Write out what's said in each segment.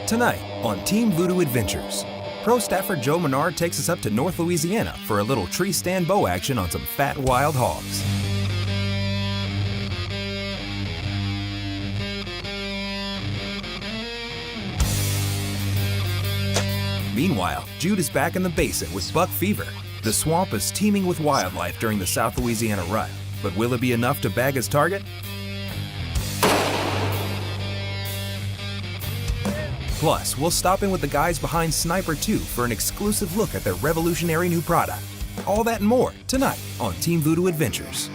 Tonight on Team Voodoo Adventures, Pro staffer Joe Menard takes us up to North Louisiana for a little tree stand bow action on some fat wild hogs. Meanwhile, Jude is back in the basin with buck fever. The swamp is teeming with wildlife during the South Louisiana rut, but will it be enough to bag his target? Plus, we'll stop in with the guys behind Sniper 2 for an exclusive look at their revolutionary new product. All that and more tonight on Team Voodoo Adventures.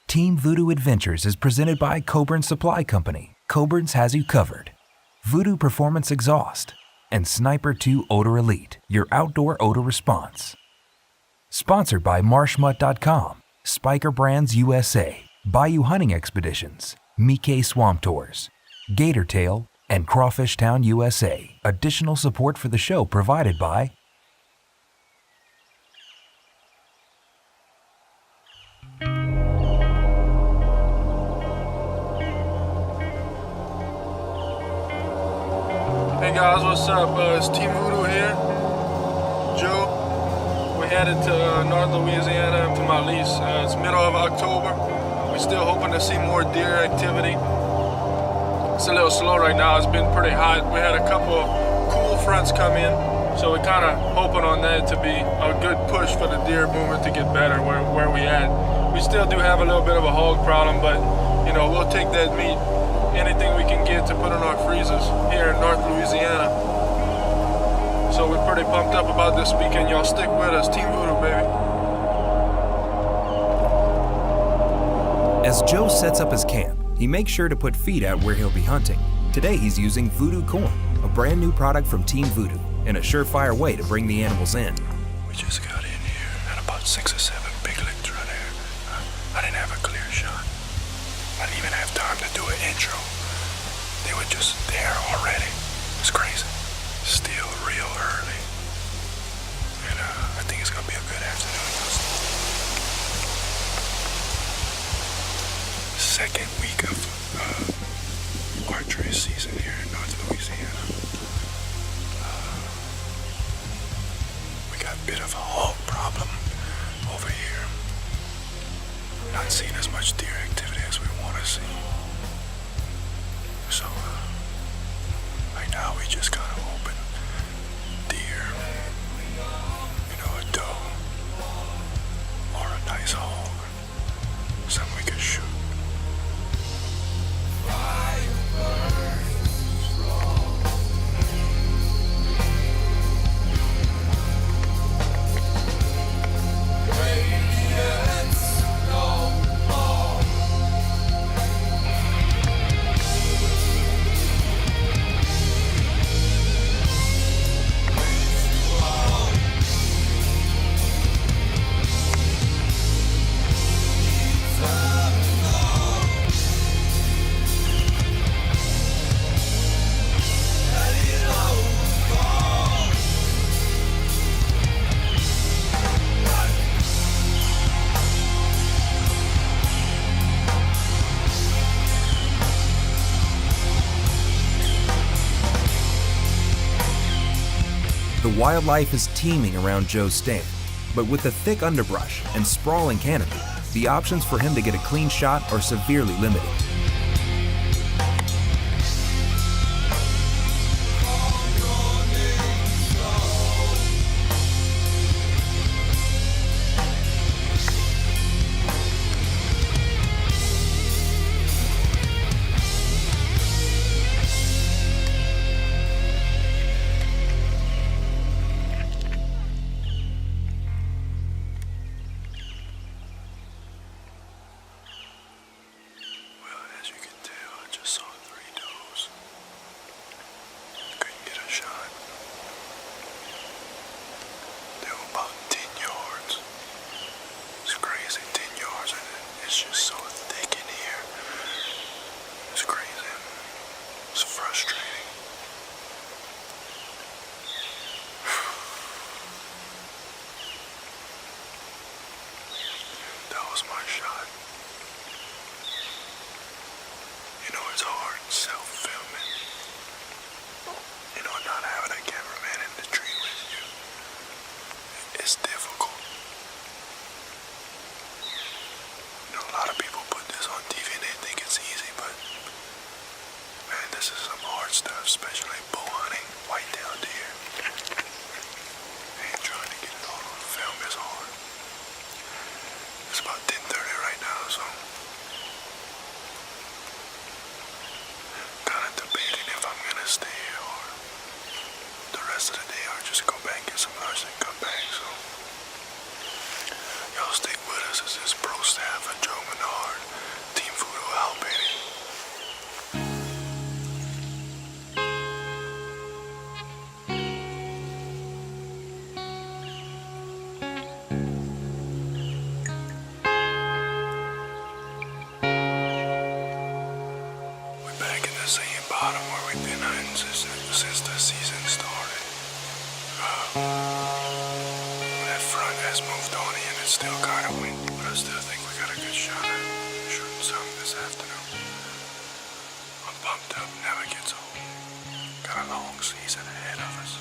Team Voodoo Adventures is presented by Coburn Supply Company. Coburn's has you covered. Voodoo Performance Exhaust. And Sniper 2 Odor Elite, your outdoor odor response. Sponsored by Marshmutt.com, Spiker Brands USA, Bayou Hunting Expeditions, Mickey Swamp Tours, Gator Tail, and Crawfish Town USA. Additional support for the show provided by Hey guys, what's up? It's Team Voodoo here. Joe. We headed to North Louisiana to my lease. It's middle of October. We're still hoping to see more deer activity. It's a little slow right now. It's been pretty hot. We had a couple of cool fronts come in, so we're kind of hoping on that to be a good push for the deer movement to get better where we at. We still do have a little bit of a hog problem, but you know, we'll take that meat, anything we can get to put in our freezers here in North Louisiana. So we're pretty pumped up about this weekend. Y'all stick with us. Team Voodoo, baby. As Joe sets up his camp, he makes sure to put feed out where he'll be hunting. Today he's using Voodoo Corn, a brand new product from Team Voodoo, and a surefire way to bring the animals in. We just got in here and about 6 or 7 piglets right there. I didn't have a clear shot. I didn't even have time to do an intro. They were just there already. It's crazy. Still real early. And I think it's gonna be a good afternoon. Second week of archery season here in North Louisiana. We got a bit of a hog problem over here. Not seeing as much deer activity as we want to see. So, right now we just kind of open deer, you know, a doe, or a nice hog, something we could shoot. The wildlife is teeming around Joe's stand, but with the thick underbrush and sprawling canopy, the options for him to get a clean shot are severely limited. self-filming. You know, not having a cameraman in the tree with you. It's difficult. You know, a lot of people put this on TV and they think it's easy, but man, this is some hard stuff, especially bow hunting, white-tailed deer. And trying to get it all on film is hard. It's about 10:30 right now, so kind of debating if I'm gonna stay or the rest of the day or just go back, get some lunch and come back. So y'all stay with us. This is Pro Staff and Joe Menard, Team Voodoo out, baby. We're back in the same bottom where we've been hunting since the season started. That front has moved on in. It's still kind of windy, but I still think we got a good shot at shooting some this afternoon. I'm pumped up. Never gets old. Got a long season ahead of us.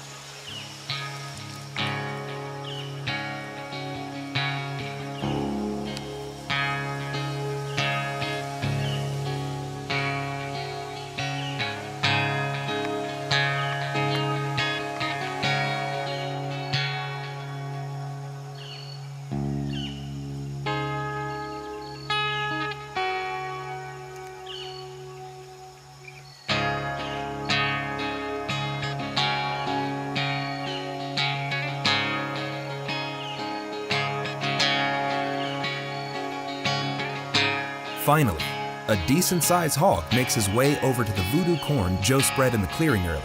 Finally, a decent-sized hog makes his way over to the Voodoo corn Joe spread in the clearing earlier.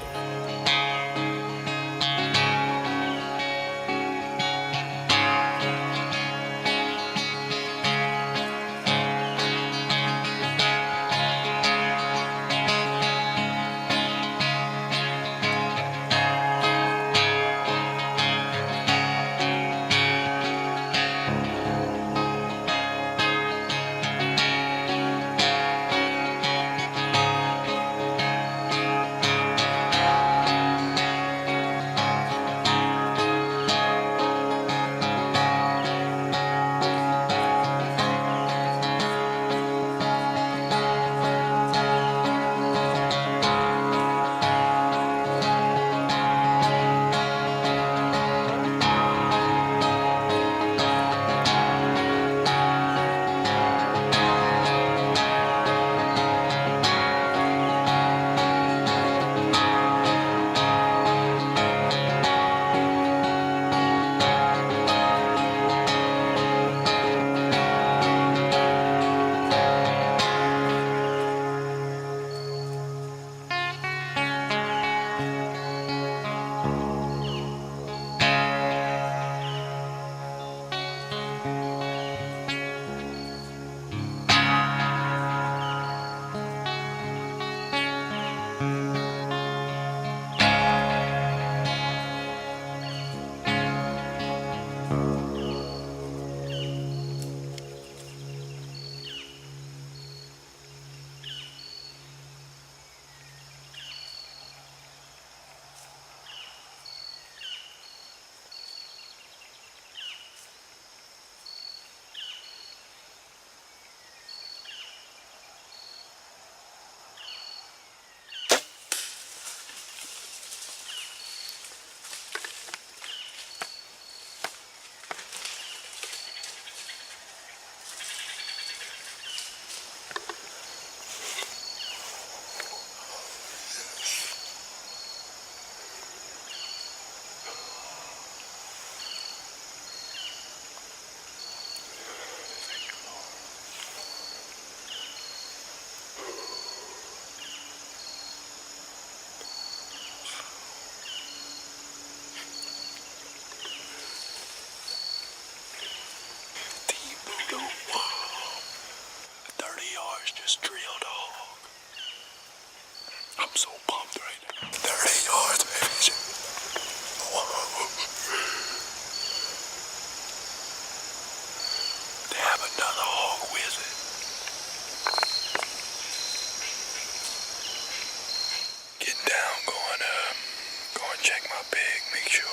out big. Make sure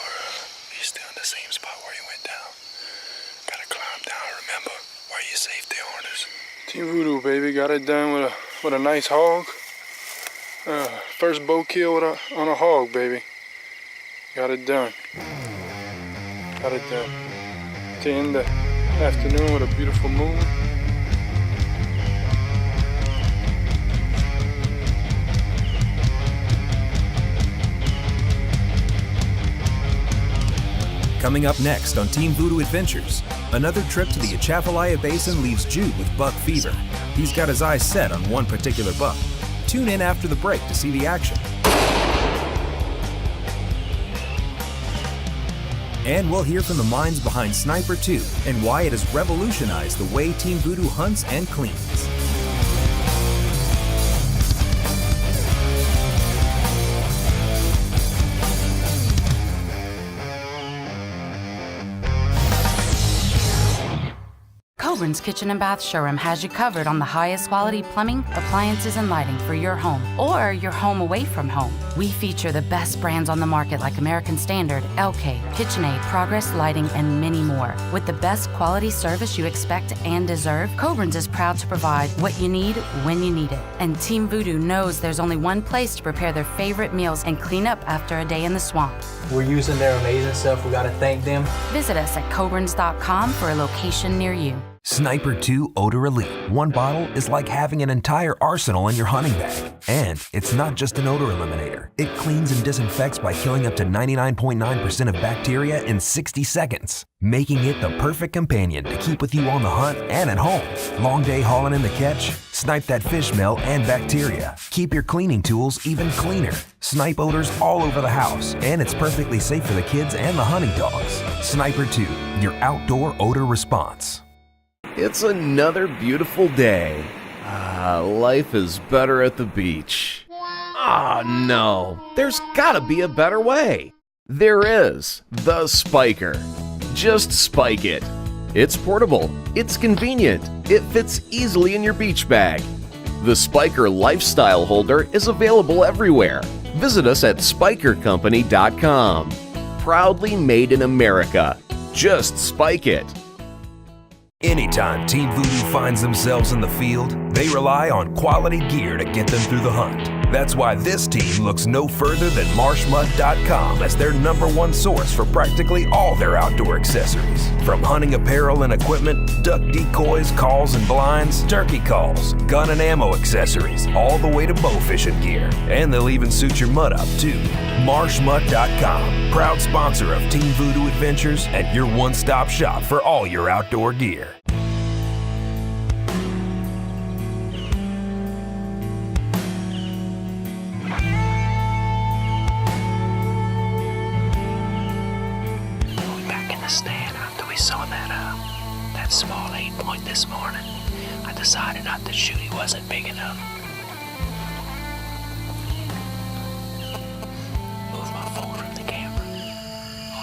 he's still in the same spot where he went down. Gotta climb down. Remember, wear your safety harness. Team Voodoo, baby, got it done with a nice hog. First bow kill on a hog, baby. Got it done. Got it done. To end the afternoon with a beautiful moon. Coming up next on Team Voodoo Adventures, another trip to the Atchafalaya Basin leaves Jude with buck fever. He's got his eyes set on one particular buck. Tune in after the break to see the action. And we'll hear from the minds behind Sniper 2 and why it has revolutionized the way Team Voodoo hunts and cleans. Coburn's Kitchen and Bath Showroom has you covered on the highest quality plumbing, appliances, and lighting for your home or your home away from home. We feature the best brands on the market like American Standard, LK, KitchenAid, Progress Lighting, and many more. With the best quality service you expect and deserve, Coburn's is proud to provide what you need when you need it. And Team Voodoo knows there's only one place to prepare their favorite meals and clean up after a day in the swamp. We're using their amazing stuff. We gotta thank them. Visit us at coburns.com for a location near you. Sniper 2 Odor Elite. One bottle is like having an entire arsenal in your hunting bag. And it's not just an odor eliminator. It cleans and disinfects by killing up to 99.9% of bacteria in 60 seconds, making it the perfect companion to keep with you on the hunt and at home. Long day hauling in the catch? Snipe that fish smell and bacteria. Keep your cleaning tools even cleaner. Snipe odors all over the house, and it's perfectly safe for the kids and the hunting dogs. Sniper 2, your outdoor odor response. It's another beautiful day. Life is better at the beach. No, there's gotta be a better way. There is, the Spiker. Just spike it. It's portable, it's convenient, it fits easily in your beach bag. The Spiker Lifestyle Holder is available everywhere. Visit us at spikercompany.com. Proudly made in America. Just spike it. Anytime Team Voodoo finds themselves in the field, they rely on quality gear to get them through the hunt. That's why this team looks no further than marshmud.com as their #1 source for practically all their outdoor accessories. From hunting apparel and equipment, duck decoys, calls and blinds, turkey calls, gun and ammo accessories, all the way to bow fishing gear. And they'll even suit your mud up too. Marshmud.com, proud sponsor of Team Voodoo Adventures and your one-stop shop for all your outdoor gear. Stand after we saw that small 8-point this morning. I decided not to shoot. He wasn't big enough. Move my phone from the camera.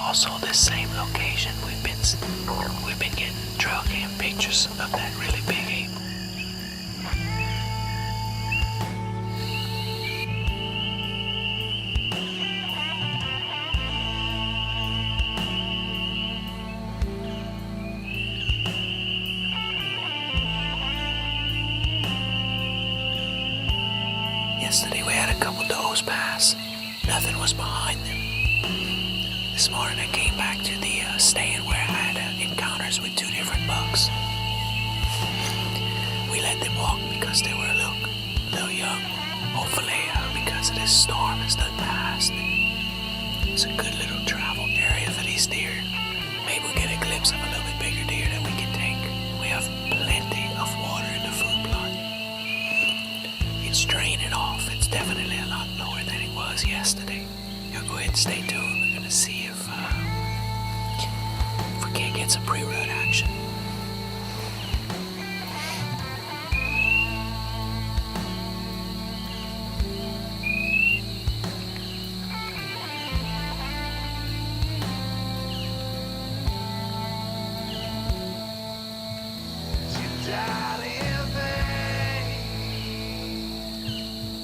Also, this same location we've been getting trail cam pictures of that really big 8. Yesterday we had a couple does pass. Nothing was behind them. This morning I came back to the stand where I had encounters with 2 different bucks. We let them walk because they were a little young. Hopefully because of this storm has done past. It's a good little travel area for these deer. Maybe we'll get a glimpse of a little bit bigger deer that we can take. We have plenty of water in the food plot. It's draining off. It's definitely a lot lower than it was yesterday. You'll go ahead and stay tuned. We're gonna see if we can't get some pre-rut action.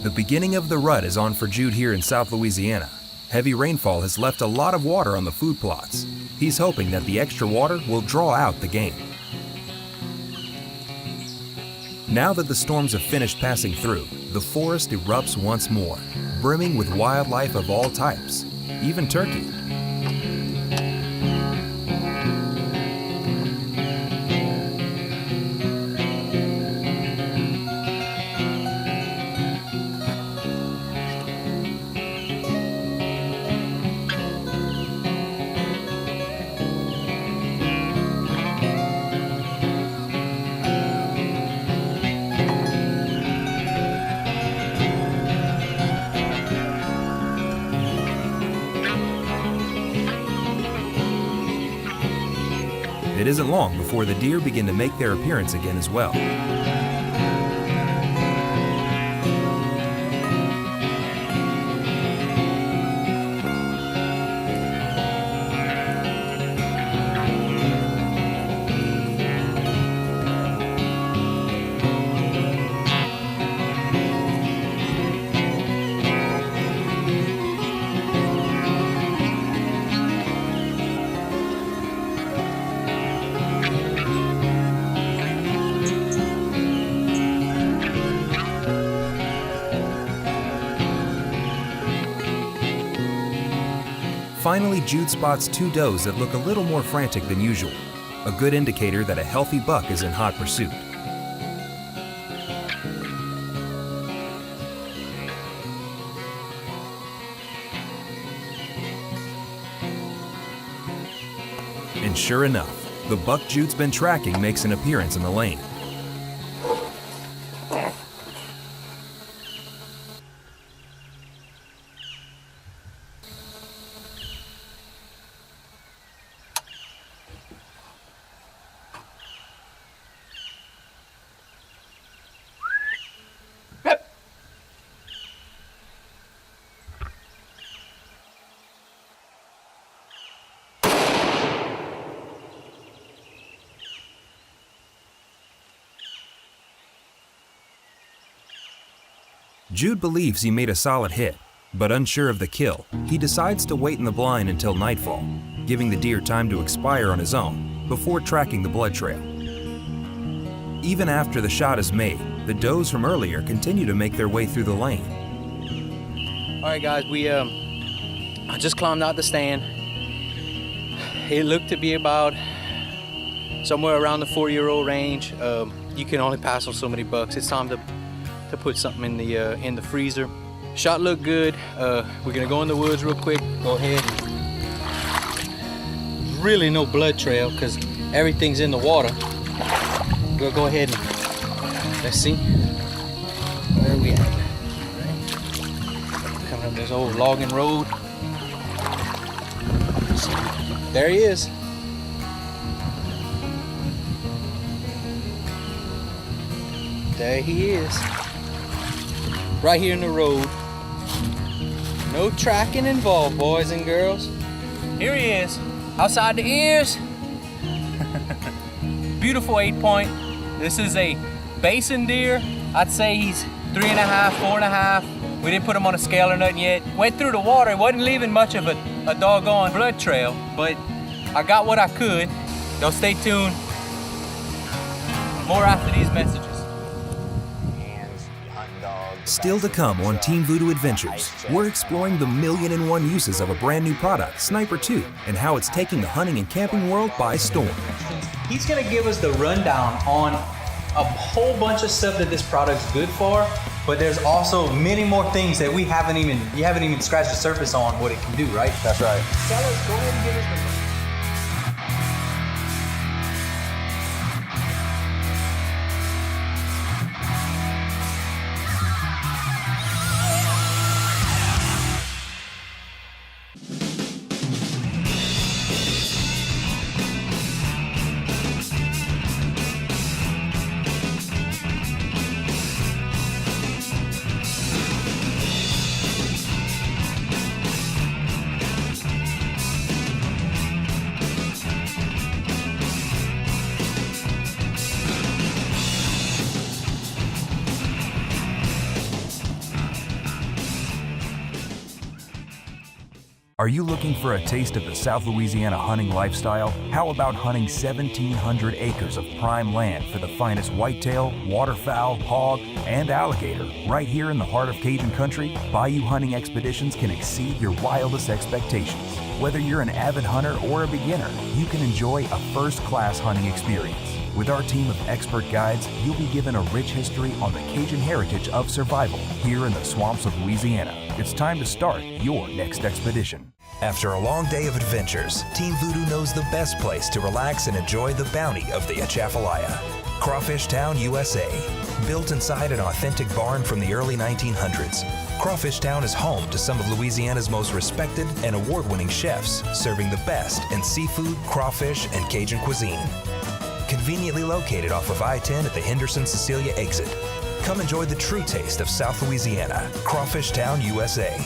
The beginning of the rut is on for Jude here in South Louisiana. Heavy rainfall has left a lot of water on the food plots. He's hoping that the extra water will draw out the game. Now that the storms have finished passing through, the forest erupts once more, brimming with wildlife of all types, even turkey. It isn't long before the deer begin to make their appearance again as well. Finally, Jude spots two does that look a little more frantic than usual, a good indicator that a healthy buck is in hot pursuit. And sure enough, the buck Jude's been tracking makes an appearance in the lane. Jude believes he made a solid hit, but unsure of the kill, he decides to wait in the blind until nightfall, giving the deer time to expire on his own before tracking the blood trail. Even after the shot is made, the does from earlier continue to make their way through the lane. All right, guys, I just climbed out the stand. It looked to be about somewhere around the 4-year-old range. You can only pass on so many bucks. It's time to put something in the freezer. Shot looked good. We're gonna go in the woods real quick. Go ahead. Really no blood trail because everything's in the water. We'll go ahead and let's see where are we at. Right. Coming up this old logging road. There he is. There he is. Right here in the road. No tracking involved, boys and girls. Here he is, outside the ears. Beautiful 8-point. This is a basin deer. I'd say he's 3.5, 4.5. We didn't put him on a scale or nothing yet. Went through the water, it wasn't leaving much of a doggone blood trail, but I got what I could. Y'all stay tuned. More after these messages. Still to come on Team Voodoo Adventures, we're exploring the 1,000,001 uses of a brand new product, Sniper 2, and how it's taking the hunting and camping world by storm. He's gonna give us the rundown on a whole bunch of stuff that this product's good for, but there's also many more things that you haven't even scratched the surface on what it can do, right? That's right. Tell us, go ahead and give us the Are you looking for a taste of the South Louisiana hunting lifestyle? How about hunting 1,700 acres of prime land for the finest whitetail, waterfowl, hog, and alligator? Right here in the heart of Cajun country, Bayou hunting expeditions can exceed your wildest expectations. Whether you're an avid hunter or a beginner, you can enjoy a first-class hunting experience. With our team of expert guides, you'll be given a rich history on the Cajun heritage of survival here in the swamps of Louisiana. It's time to start your next expedition. After a long day of adventures, Team Voodoo knows the best place to relax and enjoy the bounty of the Atchafalaya. Crawfish Town, USA. Built inside an authentic barn from the early 1900s, Crawfish Town is home to some of Louisiana's most respected and award-winning chefs, serving the best in seafood, crawfish, and Cajun cuisine. Conveniently located off of I-10 at the Henderson-Cecilia exit. Come enjoy the true taste of South Louisiana. Crawfish Town, USA.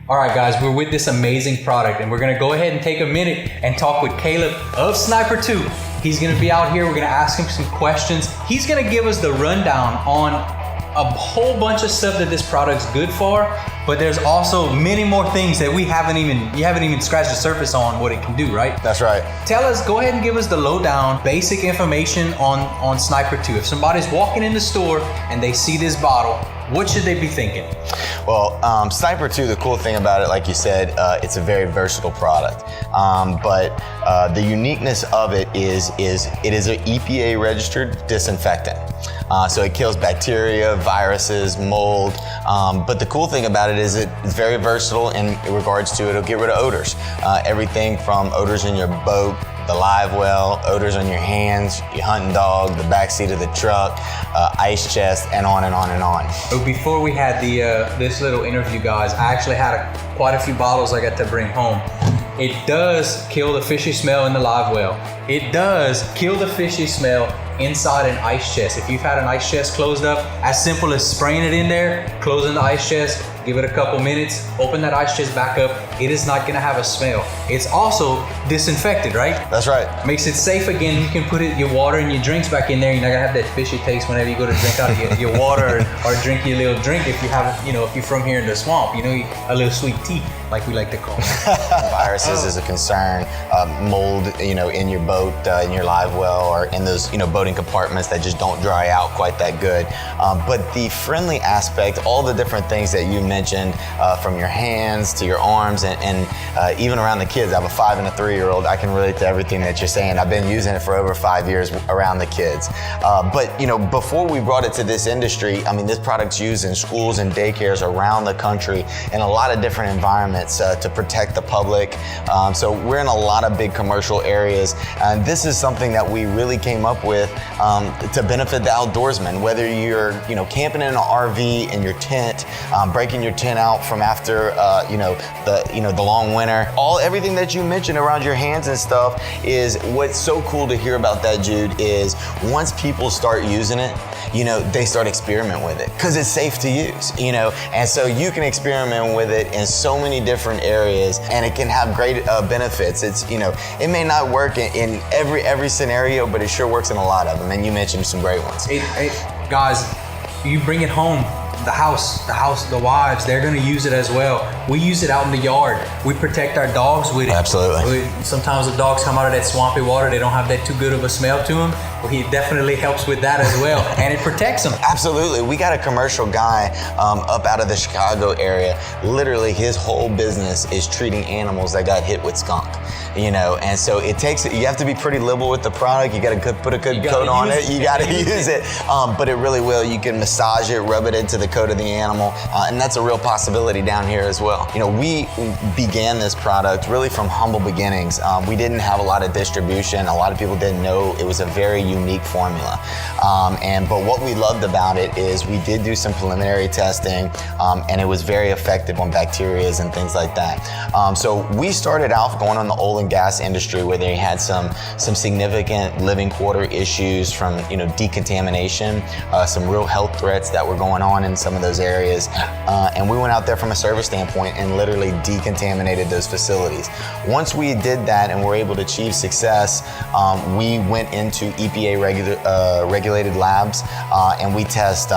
All right, guys, we're with this amazing product, and we're gonna go ahead and take a minute and talk with Caleb of Sniper 2. He's gonna be out here, we're gonna ask him some questions. He's gonna give us the rundown on a whole bunch of stuff that this product's good for, but there's also many more things that you haven't even scratched the surface on what it can do, right? That's right. Tell us, go ahead and give us the lowdown, basic information on Sniper 2. If somebody's walking in the store and they see this bottle, what should they be thinking? Well, Sniper 2, the cool thing about it, like you said, it's a very versatile product. But the uniqueness of it is it is an EPA registered disinfectant. So it kills bacteria, viruses, mold. But the cool thing about it is it's very versatile in regards to it'll get rid of odors. Everything from odors in your boat, the live well, odors on your hands, your hunting dog, the backseat of the truck, ice chest, and on and on and on. So before we had this little interview, guys, I actually had quite a few bottles I got to bring home. It does kill the fishy smell in the live well. It does kill the fishy smell inside an ice chest. If you've had an ice chest closed up, as simple as spraying it in there, closing the ice chest, give it a couple minutes, open that ice chest back up, it is not gonna have a smell. It's also disinfected, right? That's right. Makes it safe again. You can put your water and your drinks back in there. You're not gonna have that fishy taste whenever you go to drink out of your water or drink your little drink if you have, if you're from here in the swamp, a little sweet tea, like we like to call it. Viruses is a concern, mold, in your boat, in your live well, or in those, boating compartments that just don't dry out quite that good. But the friendly aspect, all the different things that you mentioned, from your hands to your arms and even around the kids. I have a 5 and a 3-year-old. I can relate to everything that you're saying. I've been using it for over 5 years around the kids. But before we brought it to this industry, this product's used in schools and daycares around the country in a lot of different environments to protect the public. So we're in a lot of big commercial areas. And this is something that we really came up with to benefit the outdoorsman, whether you're camping in an RV in your tent, breaking your tent out from after the long winter. Everything that you mentioned around your hands and stuff is what's so cool to hear about that, Jude, is once people start using it, they start experimenting with it because it's safe to use, and so you can experiment with it in so many different areas and it can have great benefits. It's, it may not work in every scenario, but it sure works in a lot of them, and you mentioned some great ones. Guys, you bring it home. The wives, they're gonna use it as well. We use it out in the yard. We protect our dogs with it. Absolutely. Sometimes the dogs come out of that swampy water, they don't have that too good of a smell to them. Well, it definitely helps with that as well, and it protects them. Absolutely. We got a commercial guy up out of the Chicago area. Literally, his whole business is treating animals that got hit with skunk. And so you have to be pretty liberal with the product. You gotta put a good coat on it. You gotta use it. But it really will. You can massage it, rub it into the coat of the animal, and that's a real possibility down here as well. We began this product really from humble beginnings. We didn't have a lot of distribution. A lot of people didn't know it was a very unique formula. But what we loved about it is we did do some preliminary testing, and it was very effective on bacteria and things like that. So we started out going on the oil and gas industry where they had some significant living quarter issues from decontamination, some real health threats that were going on in some of those areas. And we went out there from a service standpoint and literally decontaminated those facilities. Once we did that and were able to achieve success, we went into EPA regulated labs and we test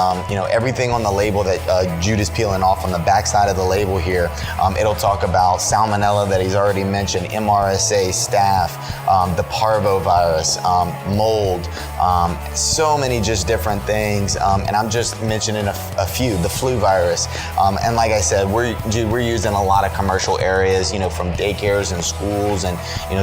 everything on the label that Jude is peeling off on the back side of the label here. It'll talk about salmonella that he's already mentioned, MRSA, staph, the parvovirus, mold, so many just different things. And I'm just mentioning a few, the flu virus. And like I said, we're using a lot of commercial areas, from daycares and schools and,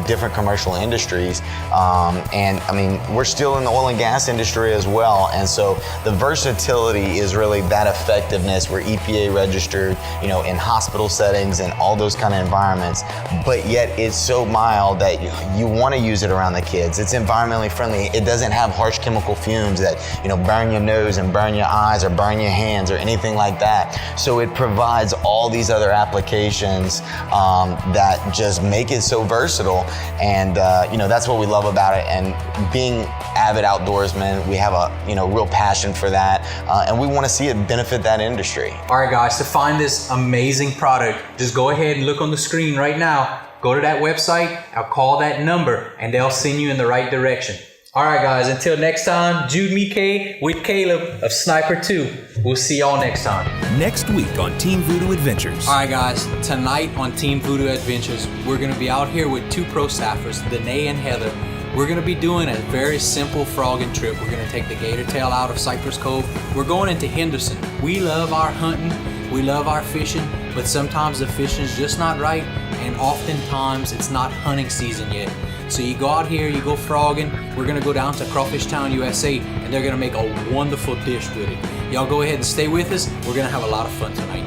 different commercial industries. And I mean, we're still in the oil and gas industry as well. And so the versatility is really that effectiveness. We're EPA registered, in hospital settings and all those kind of environments, but yet it's so mild that you want to use it around the kids. It's environmentally friendly. It doesn't have harsh chemical fumes that, burn your nose and burn your eyes or burn your hands or anything like that. So it provides all these other applications that just make it so versatile. And, that's what we love about it. And being avid outdoorsmen, we have a, real passion for that. And we want to see it benefit that industry. All right, guys, to find this amazing product, just go ahead and look on the screen right now. Go to that website, I'll call that number, and they'll send you in the right direction. All right, guys, until next time, Jude McKay with Caleb of Sniper 2. We'll see y'all next time. Next week on Team Voodoo Adventures. All right, guys, tonight on Team Voodoo Adventures, we're going to be out here with two pro staffers, Danae and Heather. We're going to be doing a very simple frogging trip. We're going to take the gator tail out of Cypress Cove. We're going into Henderson. We love our hunting. We love our fishing, but sometimes the fishing's just not right, and oftentimes it's not hunting season yet. So you go out here, you go frogging. We're gonna go down to Crawfish Town, USA, and they're gonna make a wonderful dish with it. Y'all go ahead and stay with us. We're gonna have a lot of fun tonight.